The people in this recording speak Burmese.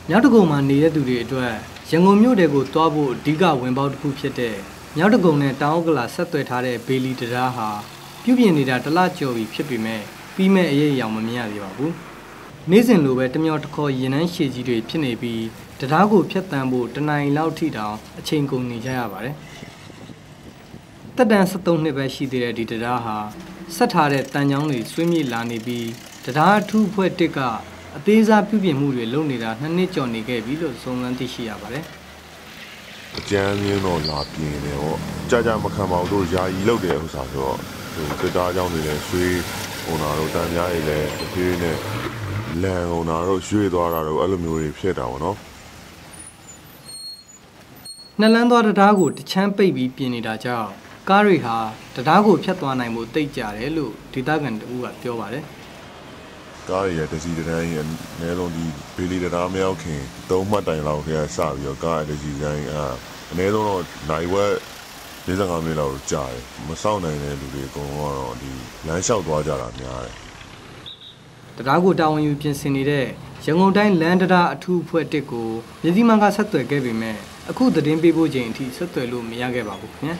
မြောက်တကုံမှာနေတဲ့သူတွေအတွက်ရန်ကုန်မြို့တွေကိုတွားဖို့အဓိကဝင်ပေါက်တစ်ခုဖြစ်တဲ့မြောက်တကုံနဲ့တောင်ဥက္ကလာဆက်သွယ်ထားတဲ့ဘေလီတရားဟာပြုပြင်နေတာတလကျော်ပြီဖြစ်ပေမဲ့ပြီးမဲ့အရေးအယောင်မမြင်ရသေးပါဘူး။နေ့စဉ်လိုပဲတမျောတခေါ်ရင်နှန်းရှည်ကြီးတွေဖြစ်နေပြီးတရားကိုဖျက်ဆီးဖို့တနိုင်လောက်ထိတောင်အချိန်ကုန်နေကြရပါတယ်။တက်တန်း73နှစ်ပဲရှိသေးတဲ့ဒီတရားဟာဆက်ထားတဲ့တန်ချောင်းတွေဆွေးမြေ့လာနေပြီးတရားအထူးအဖွဲ့တစ်ကအသေးစားပြုပြင်မှုတွေလုပ်နေတာ2နှစ်ကျော်နေခဲ့ပြီလို့စုံစမ်းသိရှိရပါတယ်။အကျန်းရင်းတော့လာပြင်တယ်ဟောကြာမခံပါဘူးတို့ယာယီလုပ်တယ်ဥစ္စာဆိုတော့တရားအကြောင်းတွေလည်းဆွေးဟိုနာတို့တန်များတွေလည်းအပြေးနဲ့လန်ဟိုနာတို့ရွှေ့သွားတာတို့အဲ့လိုမျိုးတွေဖြစ်တာပေါ့နော်။နှစ်လန်းသွားတရားကိုတချမ်းပိတ်ပြီးပြင်နေတာကြောင့်ကားတွေဟာတရားကိုဖျက်သွားနိုင်မှုတိတ်ကြတယ်လို့ဒေသခံတို့ကပြောပါတယ်ကားရတစီတန်းရဲ့အနည်းဆုံးဒီဘေလီတရားမရောက်ခင်3မှတ်တိုင်လောက်ခဲစပြီးတော့ကားရတစီတိုင်းအနည်းဆုံးတော့နိုင်ဝက်45မိနစ်လောက်ကြာတယ်မစောင့်နိုင်တဲ့လူတွေအကုန်လုံးကတော့ဒီလမ်းလျှောက်သွားကြတာများတယ်တရားကိုတာဝန်ယူပြင်ဆင်နေတဲ့ရန်ကုန်တိုင်းလမ်းတရားအထူးအဖွဲ့တစ်ကိုမြစည်းမန်ကဆက်သွယ်ခဲ့ပေမဲ့အခုသတင်းပေးဖို့ချိန်အထိဆက်သွယ်လို့မရခဲ့ပါဘူးခင်ဗျာ